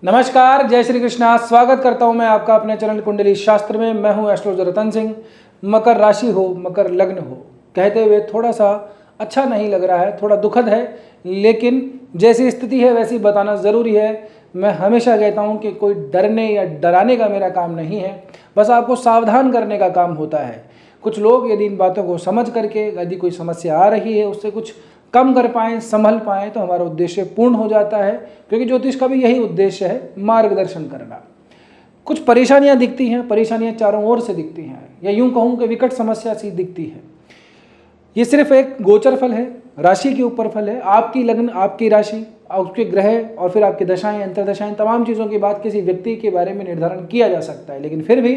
नमस्कार, जय श्री कृष्णा। स्वागत करता हूं मैं आपका अपने चैनल कुंडली शास्त्र में। मैं हूं एस्ट्रोलॉजर रतन सिंह। मकर राशि हो, मकर लग्न हो, कहते हुए थोड़ा सा अच्छा नहीं लग रहा है, थोड़ा दुखद है, लेकिन जैसी स्थिति है वैसी बताना ज़रूरी है। मैं हमेशा कहता हूं कि कोई डरने या डराने का मेरा काम नहीं है, बस आपको सावधान करने का काम होता है। कुछ लोग यदि इन बातों को समझ करके यदि कोई समस्या आ रही है उससे कुछ कम कर पाएँ, संभल पाएँ, तो हमारा उद्देश्य पूर्ण हो जाता है। क्योंकि ज्योतिष का भी यही उद्देश्य है, मार्गदर्शन करना। कुछ परेशानियां दिखती हैं, परेशानियां चारों ओर से दिखती हैं, या यूं कहूं कि विकट समस्या सी दिखती है। ये सिर्फ एक गोचर फल है, राशि के ऊपर फल है। आपकी लग्न, आपकी राशि, उसके ग्रह और फिर आपकी दशाएं, अंतरदशाएं, तमाम चीज़ों की बात किसी व्यक्ति के बारे में निर्धारण किया जा सकता है, लेकिन फिर भी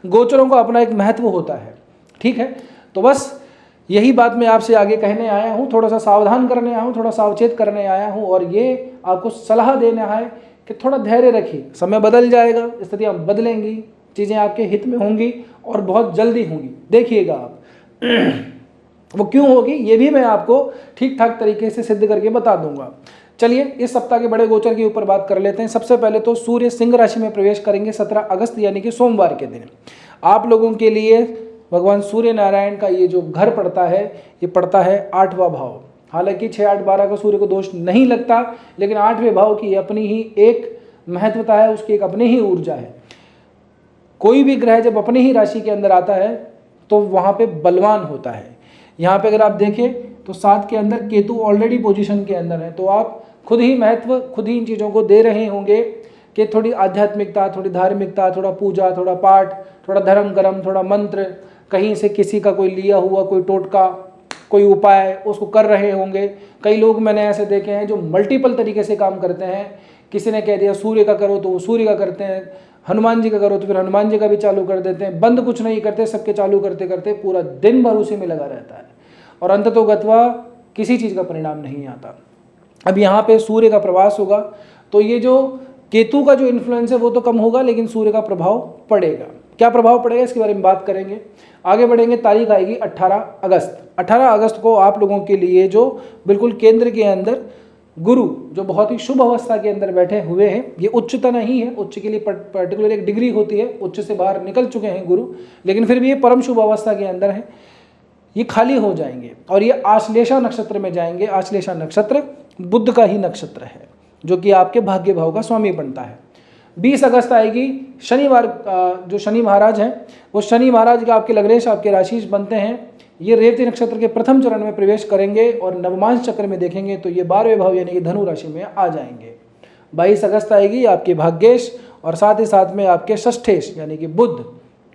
गोचरों का अपना एक महत्व होता है। ठीक है, तो बस यही बात मैं आपसे आगे कहने आया हूँ, थोड़ा सा सावधान करने आया हूँ, थोड़ा सावचेत करने आया हूँ, और ये आपको सलाह देना है कि थोड़ा धैर्य रखिए। समय बदल जाएगा, स्थितियाँ बदलेंगी, चीज़ें आपके हित में होंगी और बहुत जल्दी होंगी। देखिएगा आप वो क्यों होगी ये भी मैं आपको ठीक ठाक तरीके से सिद्ध करके बता दूंगा। चलिए इस सप्ताह के बड़े गोचर के ऊपर बात कर लेते हैं। सबसे पहले तो सूर्य सिंह राशि में प्रवेश करेंगे 17 अगस्त यानी कि सोमवार के दिन। आप लोगों के लिए भगवान सूर्य नारायण का ये जो घर पड़ता है, ये पड़ता है 8वां भाव। हालांकि 6, 8, 12 का सूर्य को दोष नहीं लगता, लेकिन 8वें भाव की अपनी ही एक महत्वता है, उसकी एक अपनी ही ऊर्जा है। कोई भी ग्रह जब अपनी ही राशि के अंदर आता है तो वहाँ पे बलवान होता है। यहाँ पे अगर आप देखें तो 7 के अंदर केतु ऑलरेडी पोजीशन के अंदर है, तो आप खुद ही महत्व, खुद ही इन चीज़ों को दे रहे होंगे कि थोड़ी आध्यात्मिकता, थोड़ी धार्मिकता, थोड़ा पूजा, थोड़ा पाठ, थोड़ा धर्म कर्म, थोड़ा मंत्र, कहीं से किसी का कोई लिया हुआ कोई टोटका, कोई उपाय उसको कर रहे होंगे। कई लोग मैंने ऐसे देखे हैं जो मल्टीपल तरीके से काम करते हैं। किसी ने कह दिया सूर्य का करो तो वो सूर्य का करते हैं, हनुमान जी का करो तो फिर हनुमान जी का भी चालू कर देते हैं। बंद कुछ नहीं करते, सबके चालू करते करते पूरा दिन भर उसी में लगा रहता है और अंततोगत्वा किसी चीज़ का परिणाम नहीं आता। अब यहाँ पे सूर्य का प्रवास होगा तो ये जो केतु का जो इन्फ्लुएंस है वो तो कम होगा, लेकिन सूर्य का प्रभाव पड़ेगा। क्या प्रभाव पड़ेगा इसके बारे में बात करेंगे, आगे बढ़ेंगे। तारीख आएगी 18 अगस्त। 18 अगस्त को आप लोगों के लिए जो बिल्कुल केंद्र के अंदर गुरु जो बहुत ही शुभ अवस्था के अंदर बैठे हुए हैं, ये उच्चता नहीं है, उच्च के लिए पर्टिकुलर एक डिग्री होती है, उच्च से बाहर निकल चुके हैं गुरु, लेकिन फिर भी ये परम शुभ अवस्था के अंदर है। ये खाली हो जाएंगे और ये आश्लेषा नक्षत्र में जाएंगे। आश्लेषा नक्षत्र बुध का ही नक्षत्र है जो कि आपके भाग्य भाव का स्वामी बनता है। 20 अगस्त आएगी शनिवार। जो शनि महाराज हैं वो शनि महाराज का आपके लग्नेश, आपके राशिश बनते हैं। ये रेवती नक्षत्र के प्रथम चरण में प्रवेश करेंगे और नवमांश चक्र में देखेंगे तो ये 12वें भाव यानी कि धनु राशि में आ जाएंगे। 22 अगस्त आएगी आपके भाग्येश और साथ ही साथ में आपके षष्ठेश यानी कि बुध,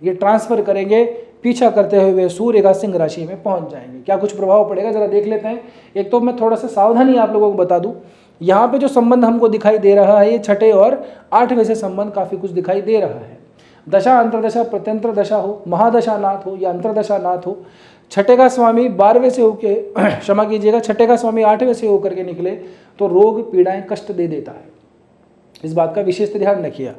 ये ट्रांसफर करेंगे, पीछा करते हुए सूर्य का सिंह राशि में पहुंच जाएंगे। क्या कुछ प्रभाव पड़ेगा जरा देख लेते हैं। एक तो मैं थोड़ा सा सावधानी आप लोगों को बता दूं, यहाँ पे जो संबंध हमको दिखाई दे रहा है ये 6ठे और 8वें से संबंध काफी कुछ दिखाई दे रहा है। दशा, अंतरदशा, प्रत्यंतर दशा हो, महादशा नाथ हो या अंतरदशा नाथ हो, 6ठे का स्वामी 12वें से होके क्षमा कीजिएगा, 6ठे का स्वामी 8वें से होकर के निकले तो रोग पीड़ाएं कष्ट दे देता है। इस बात का विशेष ध्यान रखिए।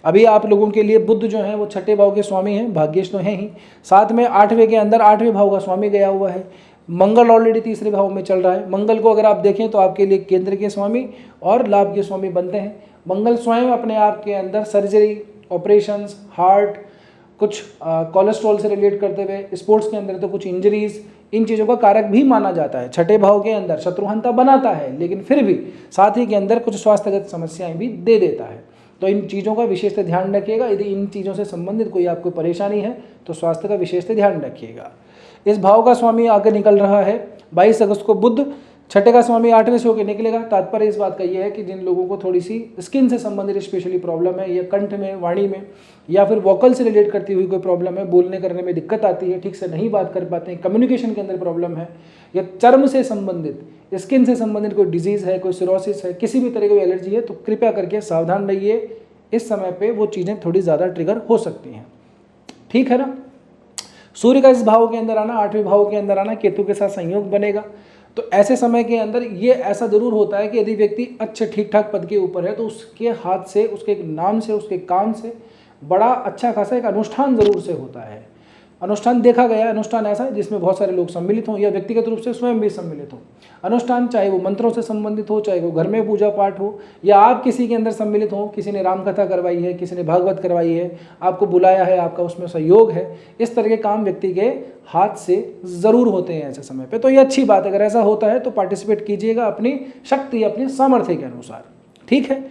अभी आप लोगों के लिए बुध जो है वो 6ठे भाव के स्वामी हैं, भाग्येश तो हैं ही, साथ में 8वें के अंदर 8वें भाव का स्वामी गया हुआ है। मंगल ऑलरेडी 3रे भाव में चल रहा है। मंगल को अगर आप देखें तो आपके लिए केंद्र के स्वामी और लाभ के स्वामी बनते हैं। मंगल स्वयं अपने आप के अंदर सर्जरी, ऑपरेशंस, हार्ट, कुछ कोलेस्ट्रॉल से रिलेट करते हुए, स्पोर्ट्स के अंदर तो कुछ इंजरीज, इन चीज़ों का कारक भी माना जाता है। 6ठे भाव के अंदर शत्रुहंता बनाता है, लेकिन फिर भी साथ ही के अंदर कुछ स्वास्थ्यगत समस्याएं भी दे देता है। तो इन चीज़ों का विशेष ध्यान रखिएगा। यदि इन चीज़ों से संबंधित कोई आपको परेशानी है तो स्वास्थ्य का विशेष ध्यान रखिएगा। इस भाव का स्वामी आगे निकल रहा है 22 अगस्त को बुध, 6ठे का स्वामी 8वें से होकर निकलेगा। तात्पर्य इस बात का यह है कि जिन लोगों को थोड़ी सी स्किन से संबंधित स्पेशली प्रॉब्लम है, या कंठ में, वाणी में, या फिर वोकल से रिलेट करती हुई कोई प्रॉब्लम है, बोलने करने में दिक्कत आती है, ठीक से नहीं बात कर पाते हैं, कम्युनिकेशन के अंदर प्रॉब्लम है, या चर्म से संबंधित, स्किन से संबंधित कोई डिजीज़ है, कोई सिरोसिस है, किसी भी तरह की एलर्जी है, तो कृपया करके सावधान रहिए। इस समय पर वो चीज़ें थोड़ी ज़्यादा ट्रिगर हो सकती हैं। ठीक है ना। सूर्य का इस भाव के अंदर आना, 8वें भाव के अंदर आना, केतु के साथ संयोग बनेगा, तो ऐसे समय के अंदर ये ऐसा जरूर होता है कि यदि व्यक्ति अच्छे ठीक ठाक पद के ऊपर है तो उसके हाथ से, उसके नाम से, उसके काम से बड़ा अच्छा खासा एक अनुष्ठान जरूर से होता है। अनुष्ठान देखा गया, अनुष्ठान ऐसा है जिसमें बहुत सारे लोग सम्मिलित हों या व्यक्तिगत रूप से स्वयं भी सम्मिलित हों। अनुष्ठान चाहे वो मंत्रों से संबंधित हो, चाहे वो घर में पूजा पाठ हो, या आप किसी के अंदर सम्मिलित हो, किसी ने रामकथा करवाई है, किसी ने भागवत करवाई है, आपको बुलाया है, आपका उसमें सहयोग है, इस तरह के काम व्यक्ति के हाथ से ज़रूर होते हैं ऐसे समय पे। तो ये अच्छी बात है, अगर ऐसा होता है तो पार्टिसिपेट कीजिएगा अपनी शक्ति, अपने सामर्थ्य के अनुसार। ठीक है,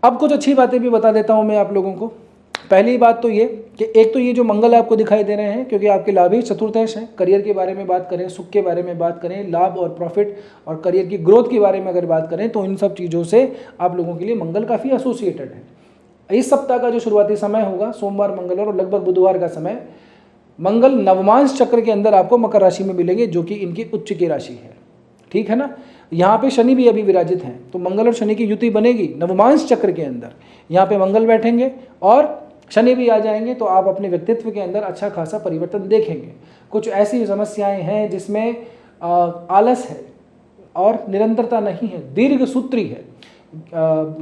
अब कुछ अच्छी बातें भी बता देता हूँ मैं आप लोगों को। पहली बात तो ये कि एक तो ये जो मंगल आपको दिखाई दे रहे हैं, क्योंकि आपके लाभ ही चतुर्थांश हैं, करियर के बारे में बात करें, सुख के बारे में बात करें, लाभ और प्रॉफिट और करियर की ग्रोथ के बारे में अगर बात करें, तो इन सब चीज़ों से आप लोगों के लिए मंगल काफ़ी एसोसिएटेड है। इस सप्ताह का जो शुरुआती समय होगा सोमवार, मंगलवार और लगभग बुधवार का समय, मंगल नवमांश चक्र के अंदर आपको मकर राशि में मिलेंगे, जो कि इनकी उच्च की राशि है। ठीक है ना। यहाँ पे शनि भी अभी विराजित हैं, तो मंगल और शनि की युति बनेगी नवमांश चक्र के अंदर। यहाँ पे मंगल बैठेंगे और शनि भी आ जाएंगे, तो आप अपने व्यक्तित्व के अंदर अच्छा खासा परिवर्तन देखेंगे। कुछ ऐसी समस्याएं हैं जिसमें आलस है और निरंतरता नहीं है, दीर्घ सूत्री है।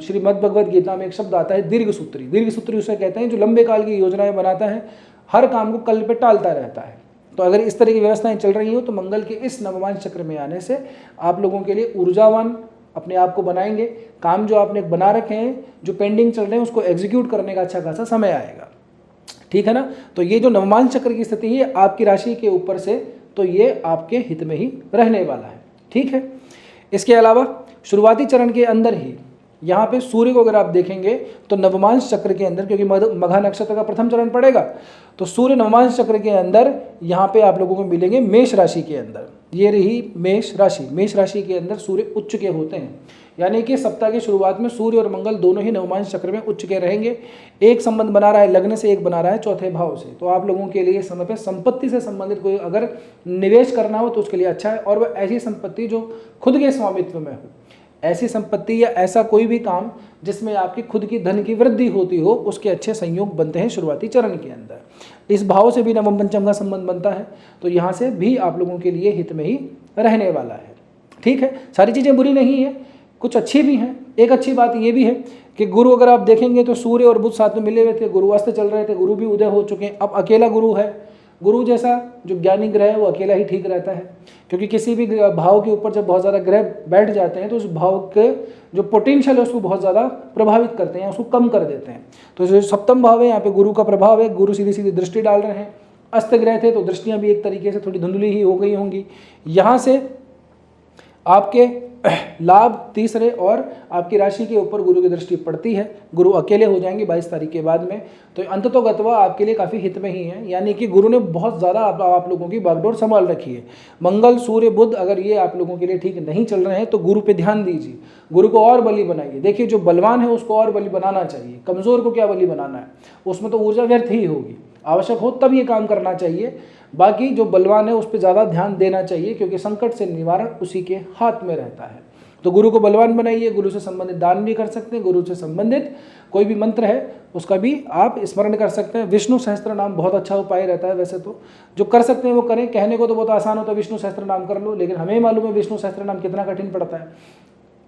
श्रीमद् भगवद गीता में एक शब्द आता है दीर्घ सूत्री। दीर्घ सूत्री उसे कहते हैं जो लंबे काल की योजनाएं बनाता है, हर काम को कल पे टालता रहता है। तो अगर इस तरह की व्यवस्थाएं चल रही हो तो मंगल के इस नवमांश चक्र में आने से आप लोगों के लिए ऊर्जावान अपने आप को बनाएंगे। काम जो आपने बना रखे हैं, जो पेंडिंग चल रहे हैं, उसको एग्जीक्यूट करने का अच्छा खासा समय आएगा। ठीक है ना। तो ये जो नवमांश चक्र की स्थिति है आपकी राशि के ऊपर से, तो ये आपके हित में ही रहने वाला है। ठीक है। इसके अलावा शुरुआती चरण के अंदर ही यहाँ पे सूर्य को अगर आप देखेंगे तो नवमांश चक्र के अंदर, क्योंकि मघा नक्षत्र का प्रथम चरण पड़ेगा, तो सूर्य नवमांश चक्र के अंदर यहाँ पे आप लोगों को मिलेंगे मेष राशि के अंदर। ये रही मेष राशि। मेष राशि के अंदर सूर्य उच्च के होते हैं, यानी कि सप्ताह की शुरुआत में सूर्य और मंगल दोनों ही नवमांश चक्र में उच्च के रहेंगे। एक संबंध बना रहा है लग्न से, एक बना रहा है चौथे भाव से। तो आप लोगों के लिए समय पे संपत्ति से संबंधित कोई अगर निवेश करना हो तो उसके लिए अच्छा है, और वह ऐसी संपत्ति जो खुद के स्वामित्व में हो, ऐसी संपत्ति या ऐसा कोई भी काम जिसमें आपकी खुद की धन की वृद्धि होती हो, उसके अच्छे संयोग बनते हैं शुरुआती चरण के अंदर। इस भाव से भी नवम पंचम का संबंध बनता है, तो यहाँ से भी आप लोगों के लिए हित में ही रहने वाला है। ठीक है। सारी चीज़ें बुरी नहीं है, कुछ अच्छी भी हैं। एक अच्छी बात ये भी है कि गुरु अगर आप देखेंगे तो सूर्य और बुध साथ में मिले हुए थे, गुरु अस्त चल रहे थे, गुरु भी उदय हो चुके हैं। अब अकेला गुरु है। गुरु जैसा जो ज्ञानी ग्रह है वो अकेला ही ठीक रहता है, क्योंकि किसी भी भाव के ऊपर जब बहुत ज़्यादा ग्रह बैठ जाते हैं तो उस भाव के जो पोटेंशियल है उसको बहुत ज़्यादा प्रभावित करते हैं, उसको कम कर देते हैं। तो जो सप्तम भाव है यहाँ पे गुरु का प्रभाव है, गुरु सीधी सीधी दृष्टि डाल रहे हैं। अस्त ग्रह थे तो दृष्टियाँ भी एक तरीके से थोड़ी धुंधली ही हो गई होंगी। यहाँ से आपके लाभ तीसरे और आपकी राशि के ऊपर गुरु की दृष्टि पड़ती है। गुरु अकेले हो जाएंगे 22 तारीख के बाद में, तो अंततोगत्वा आपके लिए काफ़ी हित में ही है। यानी कि गुरु ने बहुत ज़्यादा आप लोगों की बागडोर संभाल रखी है। मंगल सूर्य बुध अगर ये आप लोगों के लिए ठीक नहीं चल रहे हैं तो गुरु पे ध्यान दीजिए, गुरु को और बली बनाइए। देखिए जो बलवान है उसको और बली बनाना चाहिए, कमज़ोर को क्या बली बनाना है, उसमें तो ऊर्जा व्यर्थ ही होगी। आवश्यक हो तब ये काम करना चाहिए, बाकी जो बलवान है उस पर ज़्यादा ध्यान देना चाहिए, क्योंकि संकट से निवारण उसी के हाथ में रहता है। तो गुरु को बलवान बनाइए। गुरु से संबंधित दान भी कर सकते हैं, गुरु से संबंधित कोई भी मंत्र है उसका भी आप स्मरण कर सकते हैं। विष्णु सहस्त्र नाम बहुत अच्छा उपाय रहता है। वैसे तो जो कर सकते हैं वो करें, कहने को तो बहुत आसान होता है विष्णु सहस्त्र नाम कर लो, लेकिन हमें मालूम है विष्णु सहस्त्र नाम कितना कठिन पड़ता है।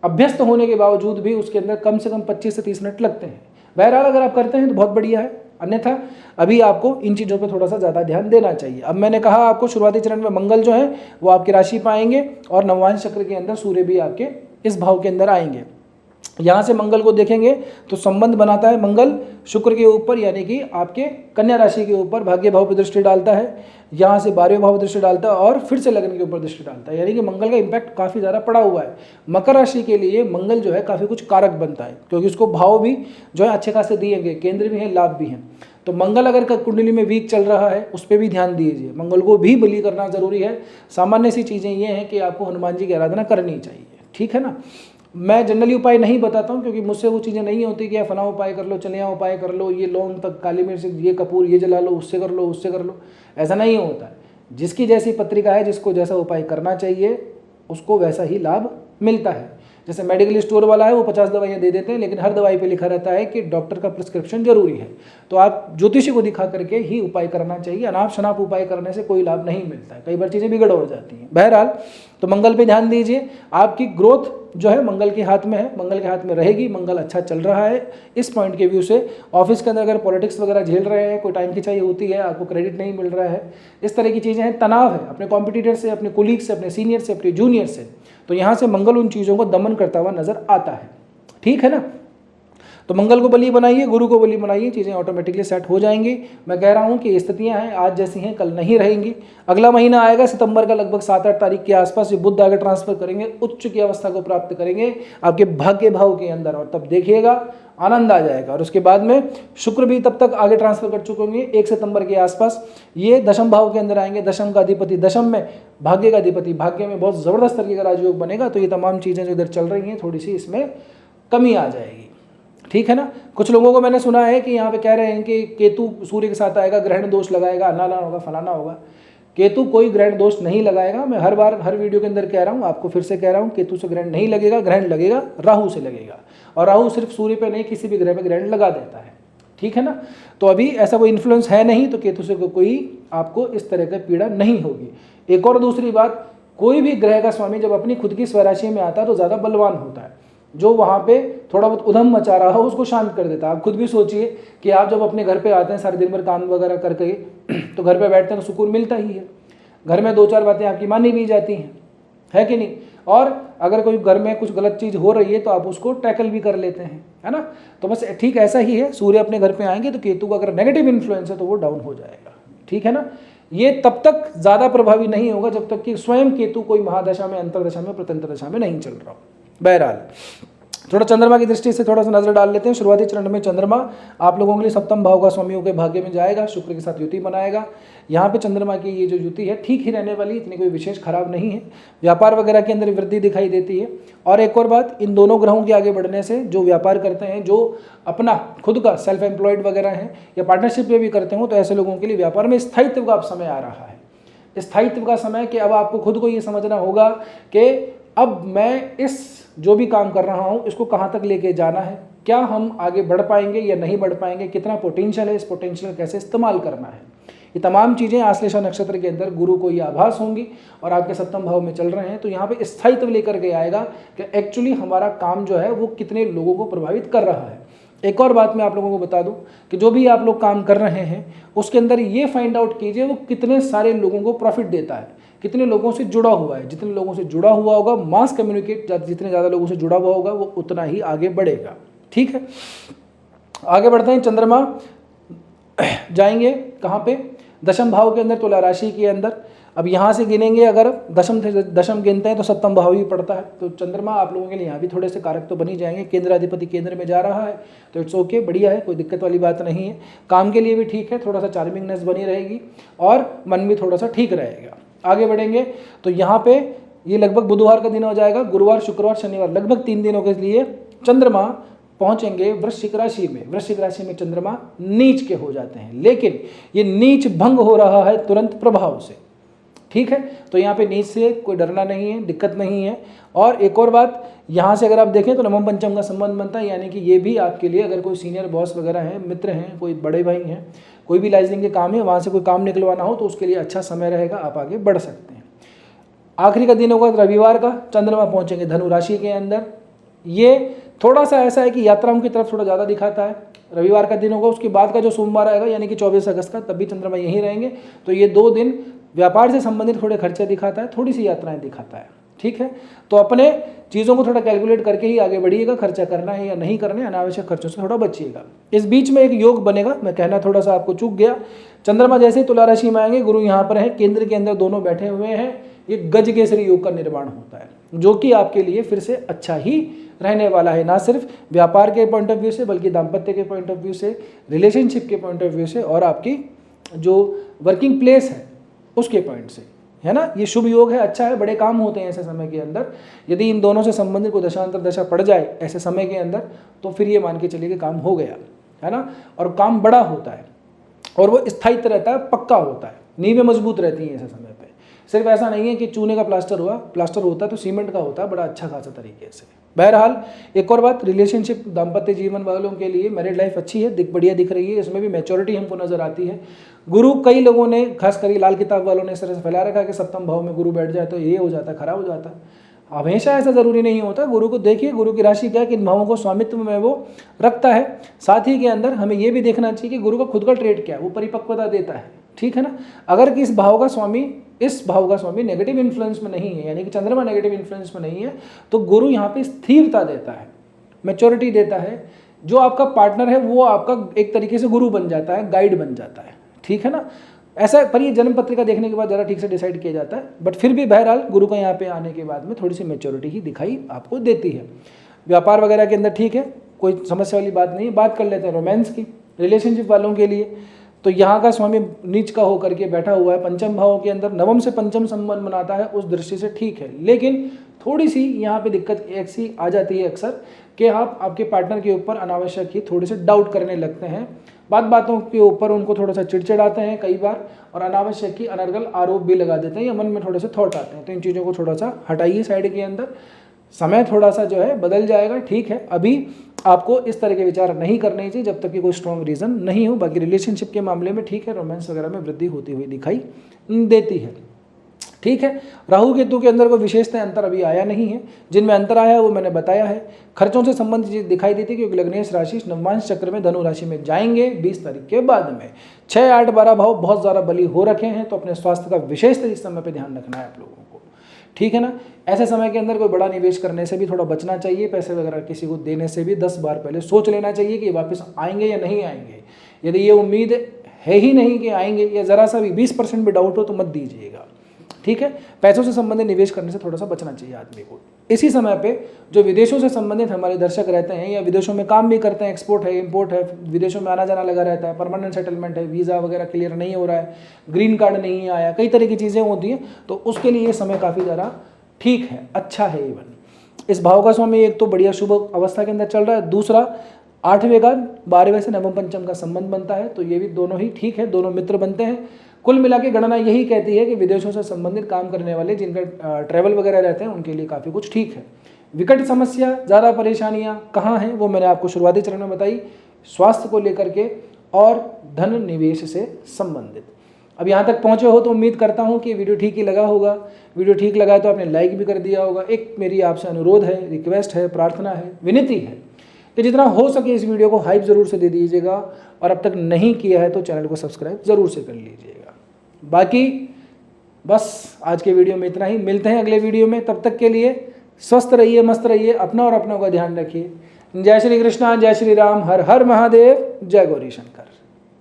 अभ्यस्त होने के बावजूद भी उसके अंदर कम से कम 25 से 30 मिनट लगते हैं। बहरहाल अगर आप करते हैं तो बहुत बढ़िया है, अन्यथा अभी आपको इन चीज़ों पे थोड़ा सा ज़्यादा ध्यान देना चाहिए। अब मैंने कहा आपको शुरुआती चरण में मंगल जो है वो आपकी राशि पाएंगे, और नवमांश चक्र के अंदर सूर्य भी आपके इस भाव के अंदर आएंगे। यहाँ से मंगल को देखेंगे तो संबंध बनाता है मंगल शुक्र के ऊपर, यानी कि आपके कन्या राशि के ऊपर भाग्य भाव पर दृष्टि डालता है। यहाँ से 12वें भाव पर दृष्टि डालता है और फिर से लगन के ऊपर दृष्टि डालता है, यानी कि मंगल का इम्पैक्ट काफ़ी ज़्यादा पड़ा हुआ है। मकर राशि के लिए मंगल जो है काफ़ी कुछ कारक बनता है, क्योंकि उसको भाव भी जो है अच्छे खासे दिए गए, केंद्र भी हैं, लाभ भी हैं। तो मंगल अगर कुंडली में वीक चल रहा है उस पर भी ध्यान दीजिए, मंगल को भी बलि करना जरूरी है। सामान्य सी चीज़ें ये हैं कि आपको हनुमान जी की आराधना करनी चाहिए। ठीक है ना। मैं जनरली उपाय नहीं बताता हूँ, क्योंकि मुझसे वो चीज़ें नहीं होती कि फला उपाय कर लो, चनिया उपाय कर लो, ये लौंग तक काली मिर्च, ये कपूर, ये जला लो, उससे कर लो, उससे कर लो, ऐसा नहीं होता है। जिसकी जैसी पत्रिका है, जिसको जैसा उपाय करना चाहिए उसको वैसा ही लाभ मिलता है। जैसे मेडिकल स्टोर वाला है वो 50 दवाइयाँ दे देते हैं, लेकिन हर दवाई पे लिखा रहता है कि डॉक्टर का प्रिस्क्रिप्शन जरूरी है। तो आप ज्योतिषी को दिखा करके ही उपाय करना चाहिए। अनाप शनाप उपाय करने से कोई लाभ नहीं मिलता है, कई बार चीज़ें बिगड़ हो जाती हैं। बहरहाल तो मंगल पे ध्यान दीजिए, आपकी ग्रोथ जो है मंगल के हाथ में है, मंगल के हाथ में रहेगी, मंगल अच्छा चल रहा है इस पॉइंट के व्यू से। ऑफिस के अंदर अगर पॉलिटिक्स वगैरह झेल रहे हैं, कोई टाइम खिंचाई होती है, आपको क्रेडिट नहीं मिल रहा है, इस तरह की चीज़ें हैं, तनाव है अपने कॉम्पिटिटर से, अपने कोलीग से, अपने सीनियर से, अपने जूनियर से, तो यहाँ से मंगल उन चीज़ों को दमन करता हुआ नजर आता है। ठीक है ना, तो मंगल को बली बनाइए, गुरु को बली बनाइए, चीज़ें ऑटोमेटिकली सेट हो जाएंगी। मैं कह रहा हूँ कि स्थितियाँ हैं आज जैसी हैं कल नहीं रहेंगी। अगला महीना आएगा सितंबर का लगभग 7-8 तारीख के आसपास, ये बुध आगे ट्रांसफर करेंगे, उच्च की अवस्था को प्राप्त करेंगे आपके भाग्य भाव के अंदर, और तब देखिएगा आनंद आ जाएगा। और उसके बाद में शुक्र भी तब तक आगे ट्रांसफर कर चुके होंगे, 1 सितंबर के आसपास ये दशम भाव के अंदर आएंगे। दशम का अधिपति दशम में, भाग्य का अधिपति भाग्य में, बहुत ज़बरदस्त तरीके का राजयोग बनेगा। तो ये तमाम चीज़ें जो इधर चल रही हैं थोड़ी सी इसमें कमी आ जाएगी। ठीक है ना, कुछ लोगों को मैंने सुना है कि यहाँ पे कह रहे हैं कि केतु सूर्य के साथ आएगा, ग्रहण दोष लगाएगा, अनाना होगा, फलाना होगा। केतु कोई ग्रहण दोष नहीं लगाएगा। मैं हर बार हर वीडियो के अंदर कह रहा हूँ, आपको फिर से कह रहा हूँ, केतु से ग्रहण नहीं लगेगा। ग्रहण लगेगा राहु से लगेगा, और राहु सिर्फ सूर्य पे नहीं किसी भी ग्रह पे ग्रहण लगा देता है। ठीक है ना, तो अभी ऐसा कोई इन्फ्लुएंस है नहीं, तो केतु से कोई आपको इस तरह का पीड़ा नहीं होगी। एक और दूसरी बात, कोई भी ग्रह का स्वामी जब अपनी खुद की स्वराशि में आता है तो ज़्यादा बलवान होता है। जो वहाँ पे थोड़ा बहुत उधम मचा रहा हो उसको शांत कर देता है। आप खुद भी सोचिए कि आप जब अपने घर पे आते हैं सारे दिन भर काम वगैरह करके, तो घर पे बैठते हैं तो सुकून मिलता ही है। घर में 2-4 बातें आपकी मानी भी जाती हैं, है कि नहीं। और अगर कोई घर में कुछ गलत चीज़ हो रही है तो आप उसको टैकल भी कर लेते हैं, है ना। तो बस ठीक ऐसा ही है, सूर्य अपने घर पे आएंगे तो केतु का अगर नेगेटिव इन्फ्लुएंस है तो वो डाउन हो जाएगा। ठीक है ना, ये तब तक ज़्यादा प्रभावी नहीं होगा जब तक कि स्वयं केतु कोई महादशा में, अंतरदशा में, प्रत्यंतर दशा में नहीं चल रहा हो। बहरहाल थोड़ा चंद्रमा की दृष्टि से थोड़ा सा नजर डाल लेते हैं। शुरुआती चरण में चंद्रमा आप लोगों के लिए सप्तम भाव का स्वामियों के भाग्य में जाएगा, शुक्र के साथ युति बनाएगा। यहाँ पे चंद्रमा की ये जो युति है ठीक ही रहने वाली, इतनी कोई विशेष खराब नहीं है। व्यापार वगैरह के अंदर वृद्धि दिखाई देती है। और एक और बात, इन दोनों ग्रहों के आगे बढ़ने से जो व्यापार करते हैं, जो अपना खुद का सेल्फ एम्प्लॉयड वगैरह हैं या पार्टनरशिप में भी करते हो, तो ऐसे लोगों के लिए व्यापार में स्थायित्व का अब समय आ रहा है। स्थायित्व का समय कि अब आपको खुद को ये समझना होगा कि अब मैं इस जो भी काम कर रहा हूँ इसको कहाँ तक लेके जाना है, क्या हम आगे बढ़ पाएंगे या नहीं बढ़ पाएंगे, कितना पोटेंशियल है, इस पोटेंशियल कैसे इस्तेमाल करना है। ये तमाम चीज़ें आश्लेषा नक्षत्र के अंदर गुरु को ये आभास होंगी और आपके सप्तम भाव में चल रहे हैं। तो यहाँ पे स्थायित्व लेकर के आएगा कि एक्चुअली हमारा काम जो है वो कितने लोगों को प्रभावित कर रहा है। एक और बात मैं आप लोगों को बता दूं कि जो भी आप लोग काम कर रहे हैं उसके अंदर ये फाइंड आउट कीजिए वो कितने सारे लोगों को प्रॉफिट देता है, कितने लोगों से जुड़ा हुआ है। जितने लोगों से जुड़ा हुआ होगा, मास कम्युनिकेट जितने ज़्यादा लोगों से जुड़ा हुआ होगा वो उतना ही आगे बढ़ेगा। ठीक है, आगे बढ़ते हैं। चंद्रमा जाएंगे कहाँ पे, दशम भाव के अंदर, तुला राशि के अंदर। अब यहाँ से गिनेंगे, अगर दशम गिनते हैं तो सप्तम भाव ही पड़ता है। तो चंद्रमा आप लोगों के लिए यहाँ भी थोड़े से कारक तो बन ही जाएंगे। केंद्राधिपति केंद्र में जा रहा है तो इट्स ओके, बढ़िया है, कोई दिक्कत वाली बात नहीं है। काम के लिए भी ठीक है, थोड़ा सा चार्मिंगनेस बनी रहेगी और मन भी थोड़ा सा ठीक रहेगा। आगे बढ़ेंगे तो यहाँ पे ये लगभग बुधवार का दिन हो जाएगा, गुरुवार, शुक्रवार, शनिवार, लगभग 3 दिनों के लिए चंद्रमा पहुंचेंगे वृश्चिक राशि में। वृश्चिक राशि में चंद्रमा नीच के हो जाते हैं, लेकिन ये नीच भंग हो रहा है तुरंत प्रभाव से। ठीक है, तो यहाँ पे नीच से कोई डरना नहीं है, दिक्कत नहीं है। और एक और बात, यहाँ से अगर आप देखें तो नवम पंचम का संबंध बनता है, यानी कि ये भी आपके लिए अगर कोई सीनियर बॉस वगैरह हैं, मित्र हैं, कोई बड़े भाई हैं, कोई भी लाइजनिंग के काम है, वहाँ से कोई काम निकलवाना हो तो उसके लिए अच्छा समय रहेगा, आप आगे बढ़ सकते हैं। आखिरी का दिन होगा रविवार का, चंद्रमा पहुँचेंगे धनु राशि के अंदर। ये थोड़ा सा ऐसा है कि यात्राओं की तरफ थोड़ा ज़्यादा दिखाता है। रविवार का दिन होगा, उसके बाद का जो सोमवार आएगा यानी कि 24 अगस्त का, तब भी चंद्रमा यहीं रहेंगे। तो ये 2 दिन व्यापार से संबंधित थोड़े खर्चे दिखाता है, थोड़ी सी यात्राएं दिखाता है। ठीक है, तो अपने चीज़ों को थोड़ा कैलकुलेट करके ही आगे बढ़िएगा, खर्चा करना है या नहीं करना है, अनावश्यक खर्चों से थोड़ा बचिएगा। इस बीच में एक योग बनेगा, मैं कहना थोड़ा सा आपको चूक गया। चंद्रमा जैसे ही तुला राशि में आएंगे, गुरु यहाँ पर है, केंद्र के अंदर दोनों बैठे हुए हैं, ये गज केसरी योग का निर्माण होता है, जो कि आपके लिए फिर से अच्छा ही रहने वाला है, ना सिर्फ व्यापार के पॉइंट ऑफ व्यू से बल्कि दाम्पत्य के पॉइंट ऑफ व्यू से, रिलेशनशिप के पॉइंट ऑफ व्यू से और आपकी जो वर्किंग प्लेस है उसके पॉइंट से, है ना। ये शुभ योग है, अच्छा है, बड़े काम होते हैं ऐसे समय के अंदर। यदि इन दोनों से संबंधित कोई दशांतर दशा पड़ जाए ऐसे समय के अंदर तो फिर ये मान के चलिए कि काम हो गया, है ना। और काम बड़ा होता है और वो स्थायित्व रहता है, पक्का होता है, नींवें मजबूत रहती हैं ऐसे समय पे। सिर्फ ऐसा नहीं है कि चूने का प्लास्टर हुआ, प्लास्टर होता है तो सीमेंट का होता है, बड़ा अच्छा खासा तरीके से। बहरहाल एक और बात, रिलेशनशिप, दाम्पत्य जीवन वालों के लिए मैरिड लाइफ अच्छी है, बढ़िया दिख रही है, इसमें भी मैच्योरिटी हमको नजर आती है। गुरु, कई लोगों ने, खास करके लाल किताब वालों ने इस तरह से फैला रखा है कि सप्तम भाव में गुरु बैठ जाए तो ये हो जाता है, खराब हो जाता है। हमेशा ऐसा ज़रूरी नहीं होता। गुरु को देखिए, गुरु की राशि क्या है, किन भावों को स्वामित्व में वो रखता है। साथ ही के अंदर हमें ये भी देखना चाहिए कि गुरु का खुद का ट्रेड क्या है, वो परिपक्वता देता है, ठीक है ना। अगर कि इस भाव का स्वामी नेगेटिव इन्फ्लुएंस में नहीं है, यानी कि चंद्रमा नेगेटिव इन्फ्लुएंस में नहीं है, तो गुरु यहाँ पे स्थिरता देता है, मैच्योरिटी देता है। जो आपका पार्टनर है वो आपका एक तरीके से गुरु बन जाता है, गाइड बन जाता है, ठीक है ना। ऐसा पर ये जन्म पत्रिका देखने के बाद ज़रा ठीक से डिसाइड किया जाता है, बट फिर भी बहरहाल गुरु का यहाँ पे आने के बाद में थोड़ी सी मैच्योरिटी ही दिखाई आपको देती है। व्यापार वगैरह के अंदर ठीक है, कोई समस्या वाली बात नहीं। बात कर लेते हैं रोमांस की, रिलेशनशिप वालों के लिए। तो यहाँ का स्वामी नीच का होकर के बैठा हुआ है पंचम भाव के अंदर, नवम से पंचम संबंध बनाता है, उस दृष्टि से ठीक है। लेकिन थोड़ी सी यहाँ पे दिक्कत ऐसी आ जाती है अक्सर कि आप आपके पार्टनर के ऊपर अनावश्यक ही थोड़े से डाउट करने लगते हैं, बातों के ऊपर उनको थोड़ा सा चिड़चिड़ाते हैं कई बार, और अनावश्यक ही अनर्गल आरोप भी लगा देते हैं या मन में थोड़े से थॉट आते हैं। तो इन चीज़ों को थोड़ा सा हटाइए साइड के अंदर। समय थोड़ा सा जो है बदल जाएगा, ठीक है। अभी आपको इस तरह के विचार नहीं करने चाहिए जब तक कि कोई स्ट्रॉन्ग रीज़न नहीं हो। बाकी रिलेशनशिप के मामले में ठीक है, रोमांस वगैरह में वृद्धि होती हुई दिखाई देती है, ठीक है। राहु केतु के अंदर कोई विशेषता अंतर अभी आया नहीं है, जिनमें अंतर आया है वो मैंने बताया है। खर्चों से संबंधित चीज दिखाई देती है क्योंकि लग्नेश राशि नवमांश चक्र में धनु राशि में जाएंगे 20 तारीख के बाद में। 6, 8, 12 भाव बहुत ज़्यादा बली हो रखे हैं, तो अपने स्वास्थ्य का विशेष इस समय पर ध्यान रखना है आप लोगों को, ठीक है ना। ऐसे समय के अंदर कोई बड़ा निवेश करने से भी थोड़ा बचना चाहिए। पैसे वगैरह किसी को देने से भी 10 बार पहले सोच लेना चाहिए कि वापस आएंगे या नहीं आएंगे। यदि ये उम्मीद है ही नहीं कि आएंगे या ज़रा सा भी 20% भी डाउट हो तो मत दीजिएगा, ठीक है। पैसों से संबंधित निवेश करने से थोड़ा सा बचना चाहिए आदमी को। इसी समय पे जो विदेशों से संबंधित हमारे दर्शक रहते हैं या विदेशों में काम भी करते हैं, एक्सपोर्ट है, इंपोर्ट है, विदेशों में आना जाना लगा रहता है, परमानेंट सेटलमेंट है, वीज़ा वगैरह क्लियर नहीं हो रहा है, ग्रीन कार्ड नहीं आया, कई तरह की चीज़ें होती हैं, तो उसके लिए ये समय काफ़ी ज़्यादा ठीक है, अच्छा है। इवन इस भाव का स्वामी एक तो बढ़िया शुभ अवस्था के अंदर चल रहा है, दूसरा 8वें का 12वें से नवम पंचम का संबंध बनता है, तो ये भी दोनों ही ठीक है, दोनों मित्र बनते हैं। कुल मिला के गणना यही कहती है कि विदेशों से संबंधित काम करने वाले जिनका ट्रैवल वगैरह रहते हैं उनके लिए काफ़ी कुछ ठीक है। विकट समस्या, ज़्यादा परेशानियां कहाँ हैं वो मैंने आपको शुरुआती चरण में बताई, स्वास्थ्य को लेकर के और धन निवेश से संबंधित। अब यहाँ तक पहुँचे हो तो उम्मीद करता हूँ कि वीडियो ठीक ही लगा होगा। वीडियो ठीक लगा है तो आपने लाइक भी कर दिया होगा। एक मेरी आपसे अनुरोध है, रिक्वेस्ट है, प्रार्थना है, विनती है कि जितना हो सके इस वीडियो को हाइप ज़रूर से दे दीजिएगा, और अब तक नहीं किया है तो चैनल को सब्सक्राइब ज़रूर से कर लीजिएगा। बाकी बस आज के वीडियो में इतना ही, मिलते हैं अगले वीडियो में। तब तक के लिए स्वस्थ रहिए, मस्त रहिए, अपना और अपनों का ध्यान रखिए। जय श्री कृष्णा, जय श्री राम, हर हर महादेव, जय गौरी शंकर।